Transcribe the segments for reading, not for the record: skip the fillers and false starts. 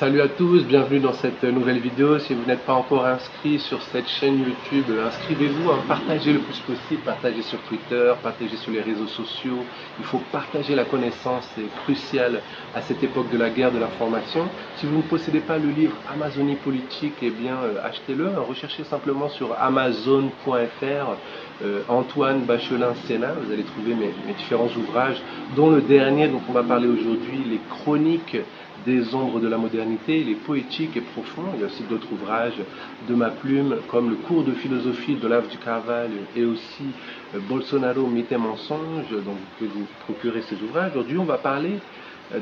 Salut à tous, bienvenue dans cette nouvelle vidéo. Si vous n'êtes pas encore inscrit sur cette chaîne YouTube, inscrivez-vous, partagez le plus possible, partagez sur Twitter, partagez sur les réseaux sociaux. Il faut partager la connaissance, c'est crucial à cette époque de la guerre de l'information. Si vous ne possédez pas le livre Amazonie politique, eh bien achetez-le, recherchez simplement sur amazon.fr Antoine Bachelin Sénat, vous allez trouver mes différents ouvrages, dont le dernier dont on va parler aujourd'hui, les chroniques des ombres de la modernité. Il est poétique et profond. Il y a aussi d'autres ouvrages de ma plume, comme le cours de philosophie de Olavo de Carvalho et aussi Bolsonaro, mythe et mensonge, donc vous pouvez vous procurer ces ouvrages. Aujourd'hui, on va parler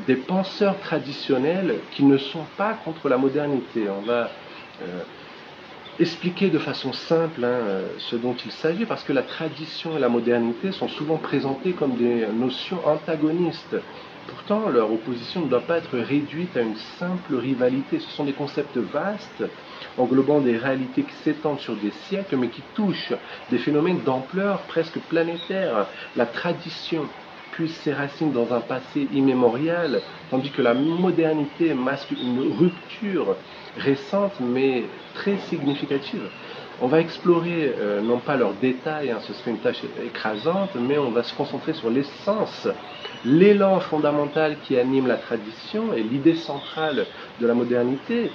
des penseurs traditionnels qui ne sont pas contre la modernité. On va expliquer de façon simple ce dont il s'agit, parce que la tradition et la modernité sont souvent présentées comme des notions antagonistes. Pourtant, leur opposition ne doit pas être réduite à une simple rivalité. Ce sont des concepts vastes, englobant des réalités qui s'étendent sur des siècles, mais qui touchent des phénomènes d'ampleur presque planétaire. La tradition puise ses racines dans un passé immémorial, tandis que la modernité masque une rupture récente, mais très significative. On va explorer non pas leurs détails, ce serait une tâche écrasante, mais on va se concentrer sur l'essence, l'élan fondamental qui anime la tradition et l'idée centrale de la modernité,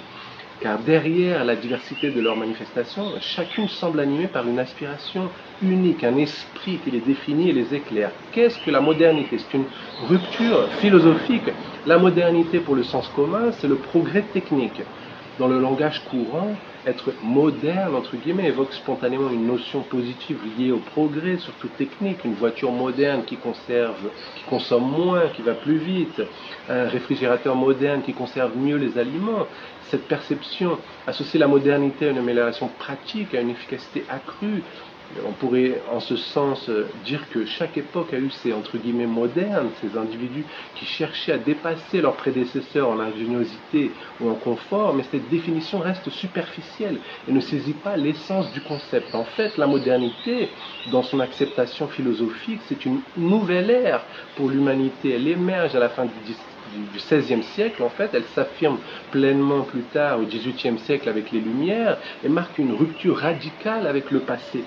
car derrière la diversité de leurs manifestations, chacune semble animée par une aspiration unique, un esprit qui les définit et les éclaire. Qu'est-ce que la modernité? C'est une rupture philosophique. La modernité, pour le sens commun, c'est le progrès technique. Dans le langage courant, être moderne, entre guillemets, évoque spontanément une notion positive liée au progrès, surtout technique. Une voiture moderne qui consomme moins, qui va plus vite. Un réfrigérateur moderne qui conserve mieux les aliments. Cette perception associe la modernité à une amélioration pratique, à une efficacité accrue. On pourrait en ce sens dire que chaque époque a eu ses entre guillemets modernes, ces individus qui cherchaient à dépasser leurs prédécesseurs en ingéniosité ou en confort, mais cette définition reste superficielle et ne saisit pas l'essence du concept. En fait, la modernité, dans son acceptation philosophique, c'est une nouvelle ère pour l'humanité. Elle émerge à la fin du XVIe siècle, en fait, elle s'affirme pleinement plus tard au XVIIIe siècle avec les Lumières et marque une rupture radicale avec le passé.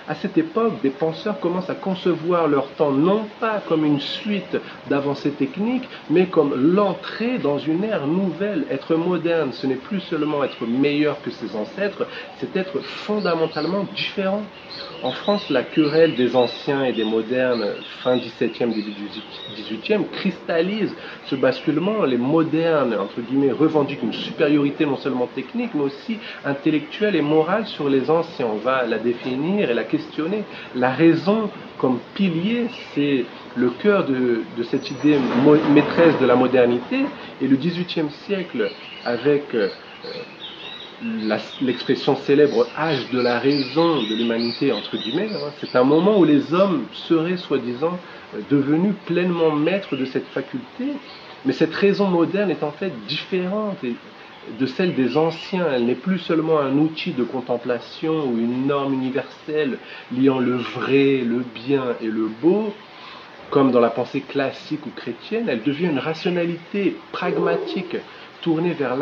À cette époque, des penseurs commencent à concevoir leur temps non pas comme une suite d'avancées techniques, mais comme l'entrée dans une ère nouvelle. Être moderne, ce n'est plus seulement être meilleur que ses ancêtres, c'est être fondamentalement différent. En France, la querelle des anciens et des modernes, fin XVIIe, début XVIIIe, cristallise ce basculement. Les modernes, entre guillemets, revendiquent une supériorité non seulement technique, mais aussi intellectuelle et morale sur les anciens. On va la définir et la questionner. La raison comme pilier, c'est le cœur de cette idée maîtresse de la modernité. Et le XVIIIe siècle, avec l'expression célèbre « âge de la raison de l'humanité », entre guillemets, c'est un moment où les hommes seraient, soi-disant, devenus pleinement maîtres de cette faculté. Mais cette raison moderne est en fait différente de celle des anciens. Elle n'est plus seulement un outil de contemplation ou une norme universelle liant le vrai, le bien et le beau, comme dans la pensée classique ou chrétienne. Elle devient une rationalité pragmatique tournée vers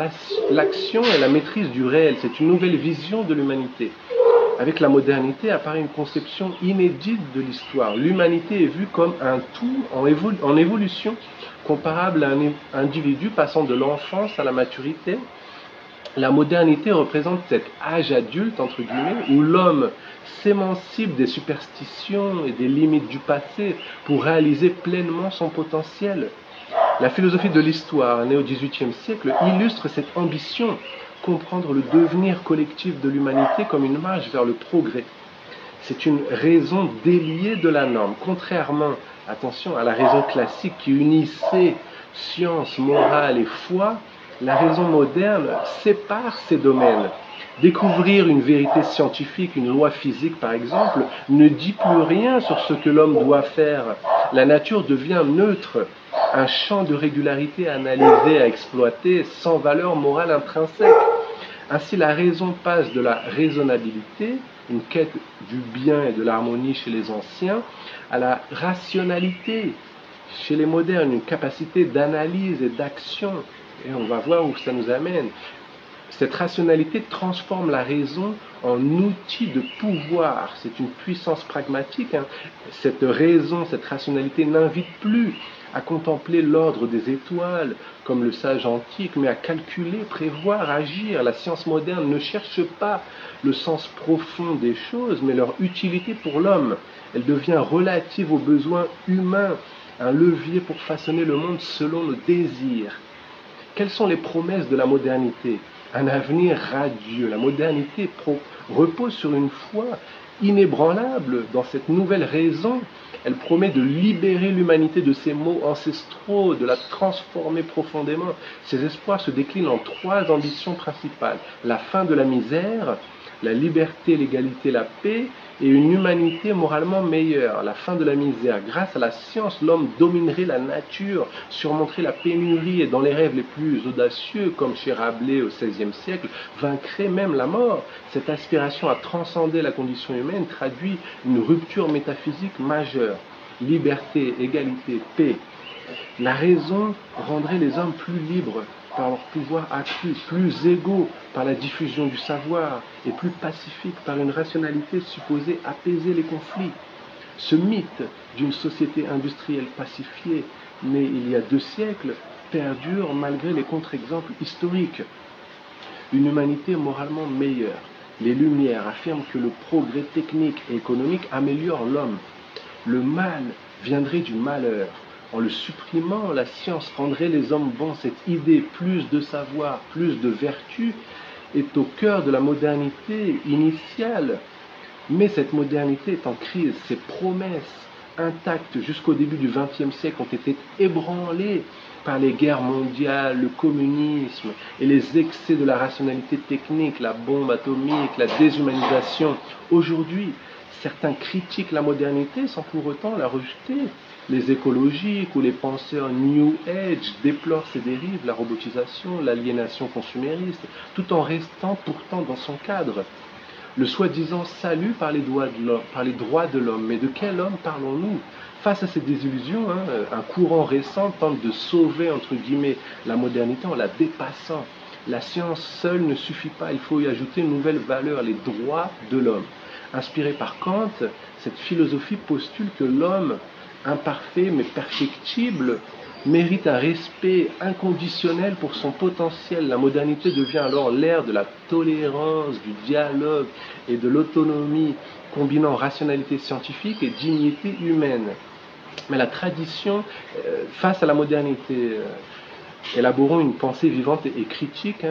l'action et la maîtrise du réel. C'est une nouvelle vision de l'humanité. Avec la modernité apparaît une conception inédite de l'histoire. L'humanité est vue comme un tout en évolution, comparable à un individu passant de l'enfance à la maturité. La modernité représente cet âge adulte, entre guillemets, où l'homme s'émancipe des superstitions et des limites du passé pour réaliser pleinement son potentiel. La philosophie de l'histoire, née au XVIIIe siècle, illustre cette ambition, comprendre le devenir collectif de l'humanité comme une marche vers le progrès. C'est une raison déliée de la norme, contrairement, attention, à la raison classique qui unissait science, morale et foi. La raison moderne sépare ces domaines. Découvrir une vérité scientifique, une loi physique par exemple, ne dit plus rien sur ce que l'homme doit faire. La nature devient neutre, un champ de régularité à analyser, à exploiter, sans valeur morale intrinsèque. Ainsi, la raison passe de la raisonnabilité, une quête du bien et de l'harmonie chez les anciens, à la rationalité chez les modernes, une capacité d'analyse et d'action. Et on va voir où ça nous amène. Cette rationalité transforme la raison en outil de pouvoir. C'est une puissance pragmatique. Cette raison, cette rationalité n'invite plus à contempler l'ordre des étoiles comme le sage antique, mais à calculer, prévoir, agir. La science moderne ne cherche pas le sens profond des choses, mais leur utilité pour l'homme. Elle devient relative aux besoins humains, un levier pour façonner le monde selon nos désirs. Quelles sont les promesses de la modernité? Un avenir radieux. La modernité repose sur une foi inébranlable dans cette nouvelle raison. Elle promet de libérer l'humanité de ses maux ancestraux, de la transformer profondément. Ces espoirs se déclinent en 3 ambitions principales. La fin de la misère, la liberté, l'égalité, la paix et une humanité moralement meilleure. La fin de la misère. Grâce à la science, l'homme dominerait la nature, surmonterait la pénurie et dans les rêves les plus audacieux, comme chez Rabelais au XVIe siècle, vaincrait même la mort. Cette aspiration à transcender la condition humaine traduit une rupture métaphysique majeure. Liberté, égalité, paix. La raison rendrait les hommes plus libres par leur pouvoir accru, plus égaux par la diffusion du savoir et plus pacifiques par une rationalité supposée apaiser les conflits. Ce mythe d'une société industrielle pacifiée, née il y a 2 siècles, perdure malgré les contre-exemples historiques. Une humanité moralement meilleure. Les Lumières affirment que le progrès technique et économique améliore l'homme. Le mal viendrait du malheur. En le supprimant, la science rendrait les hommes bons. Cette idée, plus de savoir, plus de vertu, est au cœur de la modernité initiale. Mais cette modernité est en crise. Ses promesses intactes jusqu'au début du XXe siècle ont été ébranlées par les guerres mondiales, le communisme et les excès de la rationalité technique, la bombe atomique, la déshumanisation. Aujourd'hui, certains critiquent la modernité sans pour autant la rejeter. Les écologiques ou les penseurs New Age déplorent ces dérives, la robotisation, l'aliénation consumériste, tout en restant pourtant dans son cadre. Le soi-disant salut par les droits de l'homme. Mais de quel homme parlons-nous? Face à ces désillusions, un courant récent tente de sauver, entre guillemets, la modernité en la dépassant. La science seule ne suffit pas, il faut y ajouter une nouvelle valeur, les droits de l'homme. Inspirée par Kant, cette philosophie postule que l'homme, imparfait mais perfectible, mérite un respect inconditionnel pour son potentiel. La modernité devient alors l'ère de la tolérance, du dialogue et de l'autonomie, combinant rationalité scientifique et dignité humaine. Mais la tradition, face à la modernité, élaborons une pensée vivante et critique,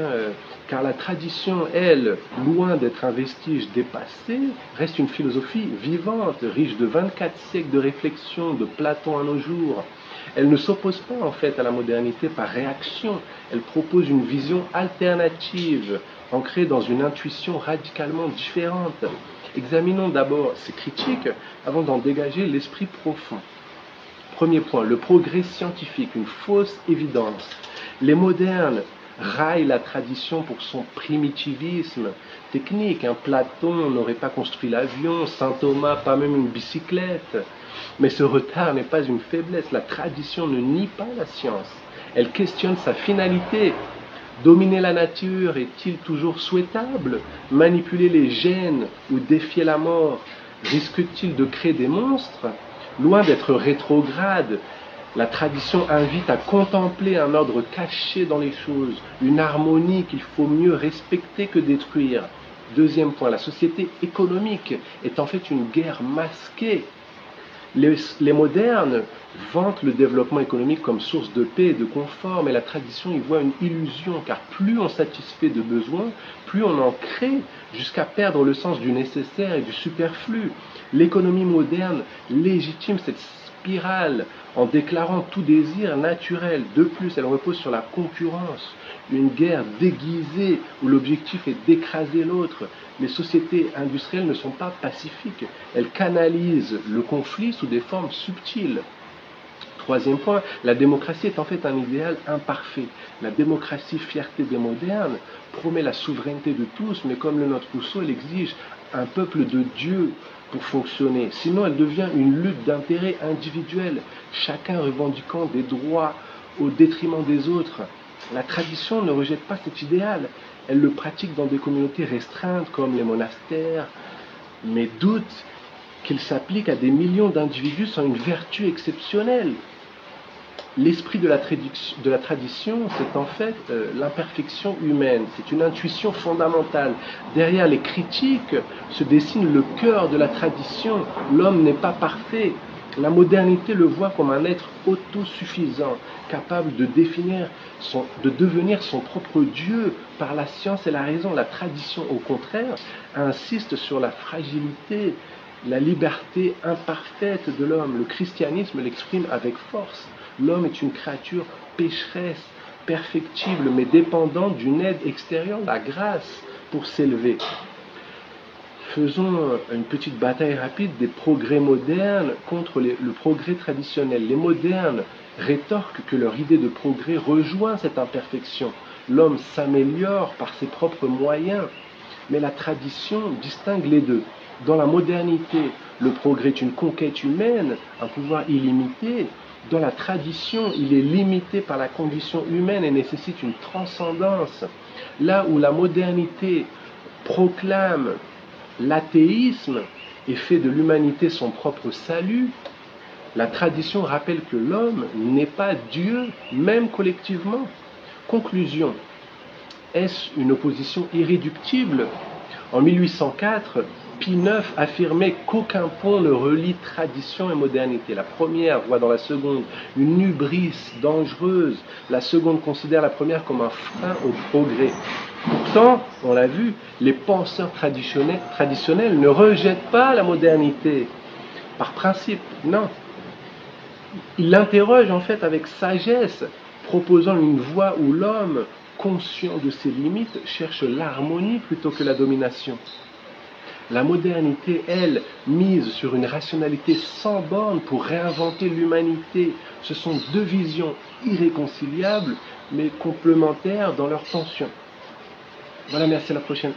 car la tradition, elle, loin d'être un vestige dépassé, reste une philosophie vivante, riche de 24 siècles de réflexion, de Platon à nos jours. Elle ne s'oppose pas en fait à la modernité par réaction, elle propose une vision alternative, ancrée dans une intuition radicalement différente. Examinons d'abord ces critiques avant d'en dégager l'esprit profond. Premier point, le progrès scientifique, une fausse évidence. Les modernes raillent la tradition pour son primitivisme technique. Platon n'aurait pas construit l'avion, saint Thomas pas même une bicyclette. Mais ce retard n'est pas une faiblesse. La tradition ne nie pas la science. Elle questionne sa finalité. Dominer la nature est-il toujours souhaitable? Manipuler les gènes ou défier la mort risque-t-il de créer des monstres? Loin d'être rétrograde, la tradition invite à contempler un ordre caché dans les choses, une harmonie qu'il faut mieux respecter que détruire. Deuxième point, la société économique est en fait une guerre masquée. Les modernes vantent le développement économique comme source de paix et de confort, mais la tradition y voit une illusion, car plus on satisfait de besoins, plus on en crée, jusqu'à perdre le sens du nécessaire et du superflu. L'économie moderne légitime cette spirale en déclarant tout désir naturel. De plus, elle repose sur la concurrence, une guerre déguisée où l'objectif est d'écraser l'autre. Les sociétés industrielles ne sont pas pacifiques, elles canalisent le conflit sous des formes subtiles. Troisième point, la démocratie est en fait un idéal imparfait. La démocratie, fierté des modernes, promet la souveraineté de tous, mais comme le note Rousseau, elle exige un peuple de Dieu pour fonctionner. Sinon, elle devient une lutte d'intérêts individuels, chacun revendiquant des droits au détriment des autres. La tradition ne rejette pas cet idéal. Elle le pratique dans des communautés restreintes comme les monastères, mais doute qu'il s'applique à des millions d'individus sans une vertu exceptionnelle. L'esprit de la tradition, c'est en fait l'imperfection humaine, c'est une intuition fondamentale. Derrière les critiques se dessine le cœur de la tradition. L'homme n'est pas parfait. La modernité le voit comme un être autosuffisant, capable de devenir son propre Dieu par la science et la raison. La tradition, au contraire, insiste sur la fragilité, la liberté imparfaite de l'homme. Le christianisme l'exprime avec force. L'homme est une créature pécheresse, perfectible, mais dépendante d'une aide extérieure, la grâce, pour s'élever. Faisons une petite bataille rapide des progrès modernes contre le progrès traditionnel. Les modernes rétorquent que leur idée de progrès rejoint cette imperfection. L'homme s'améliore par ses propres moyens, mais la tradition distingue les deux. Dans la modernité, le progrès est une conquête humaine, un pouvoir illimité. Dans la tradition, il est limité par la condition humaine et nécessite une transcendance. Là où la modernité proclame l'athéisme et fait de l'humanité son propre salut, la tradition rappelle que l'homme n'est pas Dieu, même collectivement. Conclusion, est-ce une opposition irréductible? En 1804, Pie IX affirmait qu'aucun pont ne relie tradition et modernité. La première voit dans la seconde une hubris dangereuse. La seconde considère la première comme un frein au progrès. Pourtant, on l'a vu, les penseurs traditionnels ne rejettent pas la modernité par principe, non. Ils l'interrogent en fait avec sagesse, proposant une voie où l'homme, conscient de ses limites, cherche l'harmonie plutôt que la domination. La modernité, elle, mise sur une rationalité sans borne pour réinventer l'humanité. Ce sont deux visions irréconciliables, mais complémentaires dans leur tension. Voilà, merci, à la prochaine.